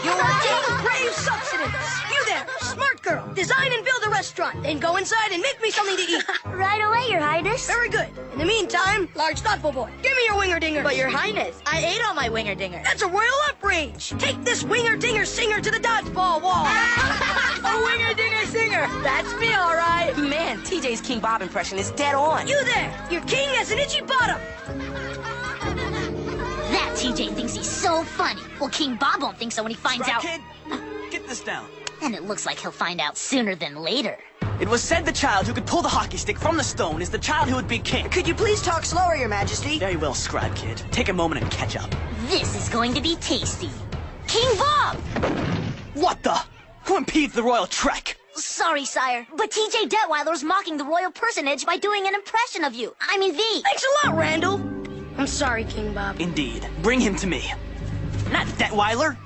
You're a king of brave substance. You there, smart girl. Design and build a restaurant. Then go inside and make me something to eat. Right away, Your Highness. Very good. In the meantime, large thoughtful boy, give me your winger-dinger. But Your Highness, I ate all my winger-dinger. That's a royal outrage. Take this winger-dinger singer to the dodgeball wall. A winger-dinger singer. That's me, all right. Man, TJ's King Bob impression is dead on. You there, your king has an itchy bottom. That TJ thinks he's so funny. Well, King Bob won't think so when he finds out. Kid, get this down. And it looks like he'll find out sooner than later. It was said the child who could pull the hockey stick from the stone is the child who would be king. Could you please talk slower, Your Majesty? Very well, Scribe Kid. Take a moment and catch up. This is going to be tasty. King Bob! What the? Who impedes the royal trek? Sorry, sire, but TJ Detweiler's mocking the royal personage by doing an impression of you. I mean, thee. Thanks a lot, Randall. I'm sorry, King Bob. Indeed. Bring him to me. Not Detweiler.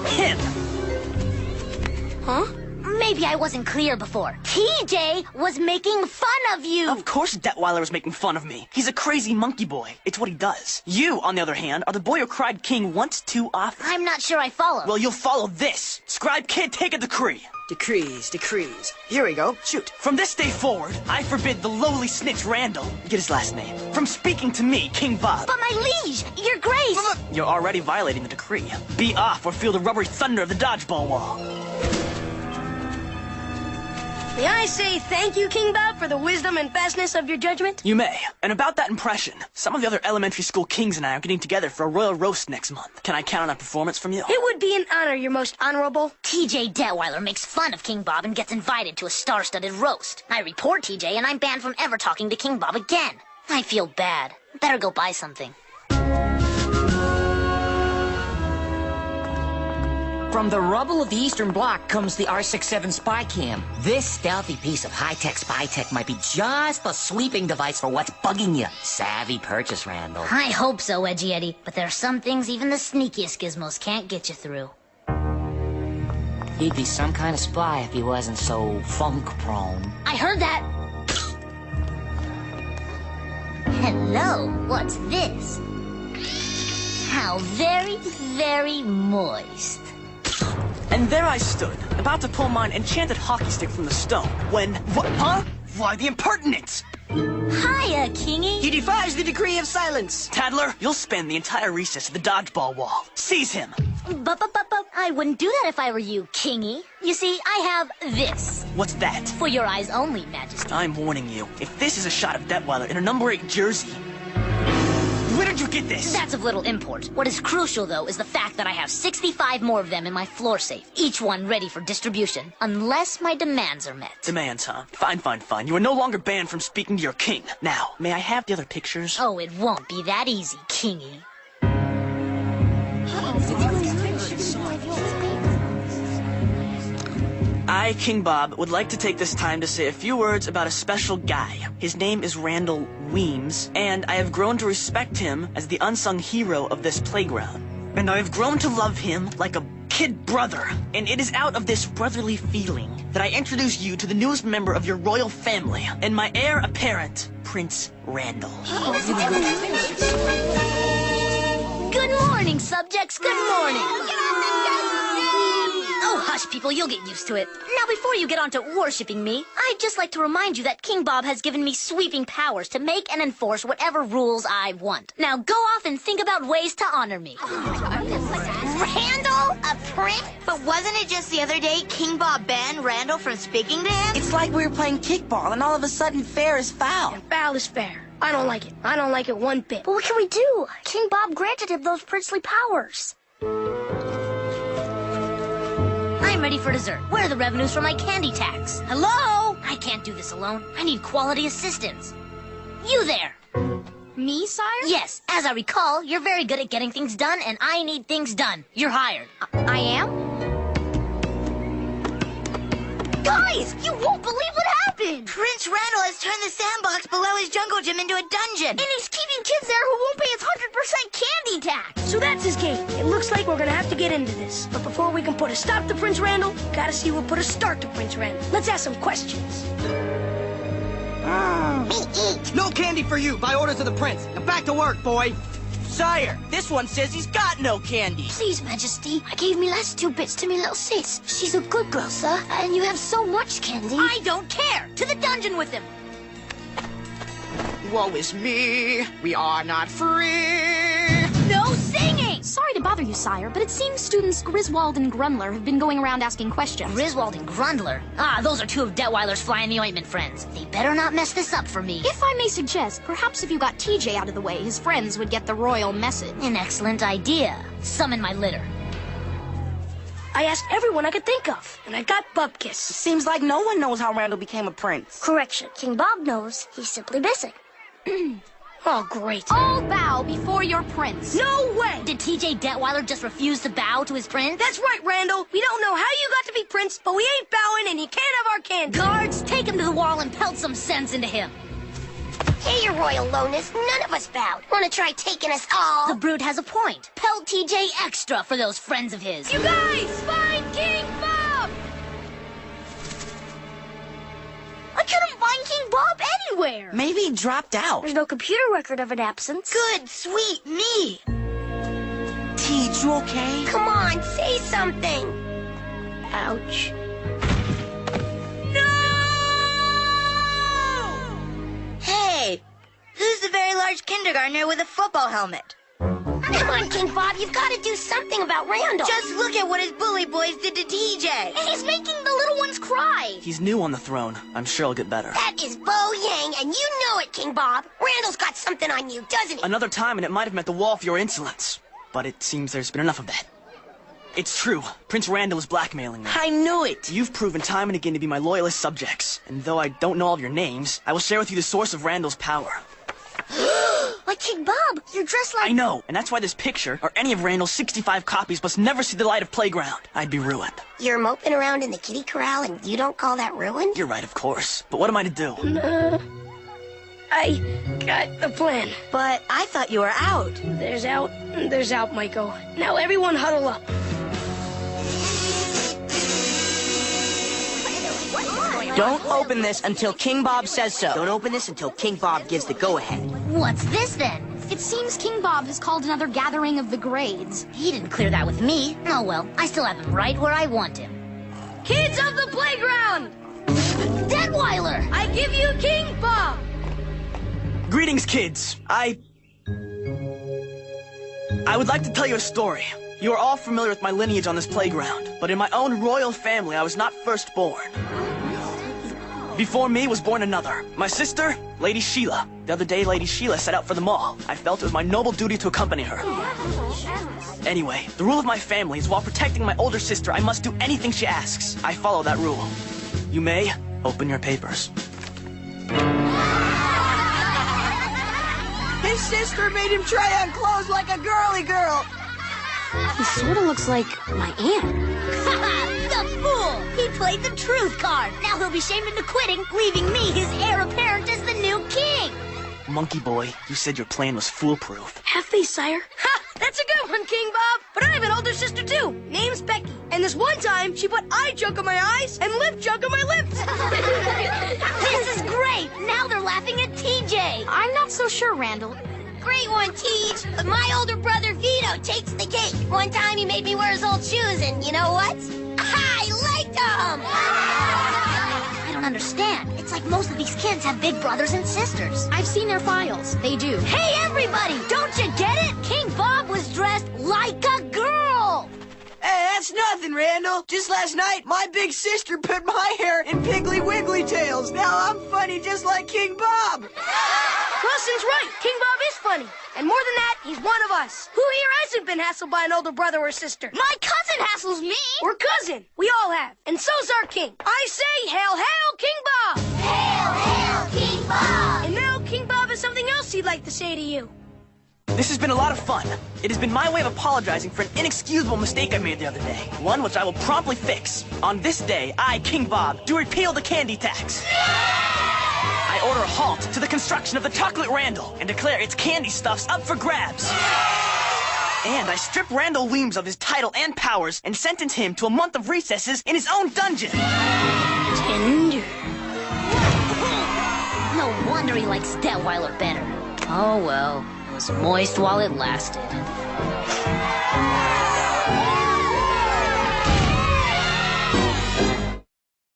Him. Huh? Maybe I wasn't clear before. TJ was making fun of you. Of course Detweiler was making fun of me. He's a crazy monkey boy. It's what he does. You, on the other hand, are the boy who cried king once too often. I'm not sure I follow. Well, you'll follow this. Scribe Kid, take a decree. Decrees. Here we go. Shoot. From this day forward, I forbid the lowly snitch Randall, get his last name, from speaking to me, King Bob. But my liege, your grace. You're already violating the decree. Be off or feel the rubbery thunder of the dodgeball wall. May I say thank you, King Bob, for the wisdom and fastness of your judgment? You may. And about that impression, some of the other elementary school kings and I are getting together for a royal roast next month. Can I count on a performance from you? It would be an honor, your most honorable. TJ Detweiler makes fun of King Bob and gets invited to a star-studded roast. I report TJ and I'm banned from ever talking to King Bob again. I feel bad. Better go buy something. From the rubble of the Eastern Bloc comes the R67 spy cam. This stealthy piece of high-tech spy tech might be just the sweeping device for what's bugging you. Savvy purchase, Randall. I hope so, Edgy Eddie. But there are some things even the sneakiest gizmos can't get you through. He'd be some kind of spy if he wasn't so funk-prone. I heard that. Hello, what's this? How very, very moist. And there I stood, about to pull mine enchanted hockey stick from the stone, when... What? Huh? Why the impertinence? Hiya, Kingy. He defies the decree of silence. Tadler, you'll spend the entire recess at the dodgeball wall. Seize him. But, I wouldn't do that if I were you, Kingy. You see, I have this. What's that? For your eyes only, Majesty. I'm warning you, if this is a shot of Detweiler in a number 8 jersey... Where did you get this? That's of little import. What is crucial, though, is the fact that I have 65 more of them in my floor safe, each one ready for distribution, unless my demands are met. Demands, huh? Fine. You are no longer banned from speaking to your king. Now, may I have the other pictures? Oh, it won't be that easy, Kingy. I, King Bob, would like to take this time to say a few words about a special guy. His name is Randall Weems, and I have grown to respect him as the unsung hero of this playground. And I have grown to love him like a kid brother. And it is out of this brotherly feeling that I introduce you to the newest member of your royal family, and my heir apparent, Prince Randall. Good morning, subjects. Good morning. Oh, hush, people, you'll get used to it. Now, before you get on to worshipping me, I'd just like to remind you that King Bob has given me sweeping powers to make and enforce whatever rules I want. Now, go off and think about ways to honor me. Randall? A prince? But wasn't it just the other day King Bob banned Randall from speaking to him? It's like we were playing kickball, and all of a sudden fair is foul. And foul is fair. I don't like it. I don't like it one bit. But what can we do? King Bob granted him those princely powers. I'm ready for dessert. Where are the revenues for my candy tax? Hello? I can't do this alone. I need quality assistance. You there. Me, sire? Yes. As I recall, you're very good at getting things done, and I need things done. You're hired. I am? Guys, you won't believe what happened! Prince Randall has turned the sandbox below his jungle gym into a dungeon. And he's keeping kids there who won't pay his 100% candy tax. So that's his game. It looks like we're gonna have to get into this. But before we can put a stop to Prince Randall, gotta see we'll put a start to Prince Randall. Let's ask some questions. No candy for you, by orders of the prince. Now back to work, boy. Sire, this one says he's got no candy. Please, Majesty, I gave me last 2 bits to me little sis. She's a good girl, sir, and you have so much candy. I don't care. To the dungeon with him. Woe is me, we are not free. No singing! Sorry to bother you, sire, but it seems students Griswold and Grundler have been going around asking questions. Griswold and Grundler? Ah, those are 2 of Detweiler's fly-in-the-ointment friends. They better not mess this up for me. If I may suggest, perhaps if you got TJ out of the way, his friends would get the royal message. An excellent idea. Summon my litter. I asked everyone I could think of, and I got Bupkis. Seems like no one knows how Randall became a prince. Correction, King Bob knows. He's simply missing. Oh, great. All bow before your prince. No way! Did TJ Detweiler just refuse to bow to his prince? That's right, Randall. We don't know how you got to be prince, but we ain't bowing, and you can't have our candy. Guards, take him to the wall and pelt some sense into him. Hey, your royal lowness, none of us bowed. Wanna try taking us all? The brute has a point. Pelt TJ extra for those friends of his. You guys, find King Bob! I couldn't find King Bob anywhere. Maybe he dropped out. There's no computer record of an absence. Good, sweet me. Teej, you okay? Come on, say something. Ouch. Hey, who's the very large kindergartner with a football helmet? Come on, King Bob, you've got to do something about Randall. Just look at what his bully boys did to TJ. He's making the little ones cry. He's new on the throne. I'm sure he'll get better. That is Bo Yang, and you know it, King Bob. Randall's got something on you, doesn't he? Another time and it might have met the wall for your insolence. But it seems there's been enough of that. It's true. Prince Randall is blackmailing me. I knew it. You've proven time and again to be my loyalist subjects. And though I don't know all of your names, I will share with you the source of Randall's power. Like King Bob, you're dressed like... I know, and that's why this picture, or any of Randall's 65 copies, must never see the light of Playground. I'd be ruined. You're moping around in the kiddie corral and you don't call that ruined? You're right, of course. But what am I to do? I got the plan. But I thought you were out. There's out, Michael. Now everyone huddle up. Don't open this until King Bob says so. Don't open this until King Bob gives the go-ahead. What's this then? It seems King Bob has called another gathering of the grades. He didn't clear that with me. Oh well, I still have him right where I want him. Kids of the playground! Detweiler! I give you King Bob! Greetings, kids. I would like to tell you a story. You are all familiar with my lineage on this playground, but in my own royal family, I was not first born. Before me was born another. My sister, Lady Sheila. The other day, Lady Sheila set out for the mall. I felt it was my noble duty to accompany her. Anyway, the rule of my family is while protecting my older sister, I must do anything she asks. I follow that rule. You may open your papers. His sister made him try on clothes like a girly girl. He sort of looks like my aunt. The fool! He played the truth card. Now he'll be shamed into quitting, leaving me, his heir apparent, as the new king. Monkey boy, you said your plan was foolproof. Half-face, sire. Ha! That's a good one, King Bob. But I have an older sister, too. Name's Becky. And this one time, she put eye junk on my eyes and lip junk on my lips. This is great! Now they're laughing at TJ. I'm not so sure, Randall. Great one, Teej. But my older brother Vito takes the cake. One time he made me wear his old shoes, and you know what? I liked them! I don't understand. It's like most of these kids have big brothers and sisters. I've seen their files. They do. Hey, everybody! Don't you get it? King Bob was dressed like a girl! Hey, that's nothing, Randall. Just last night, my big sister put my hair in Piggly Wiggly tails. Now I'm funny just like King Bob. Wilson's right. King Bob is funny. And more than that, he's one of us. Who here hasn't been hassled by an older brother or sister? My cousin hassles me! Or cousin. We all have. And so's our king. I say, hail, hail, King Bob! Hail, hail, King Bob! And now King Bob has something else he'd like to say to you. This has been a lot of fun. It has been my way of apologizing for an inexcusable mistake I made the other day. One which I will promptly fix. On this day, I, King Bob, do repeal the candy tax. I order a halt to the construction of the Chocolate Randall and declare its candy stuffs up for grabs. And I strip Randall Weems of his title and powers and sentence him to a month of recesses in his own dungeon. Tender. No wonder he likes Detweiler better. Oh well. was moist while it lasted.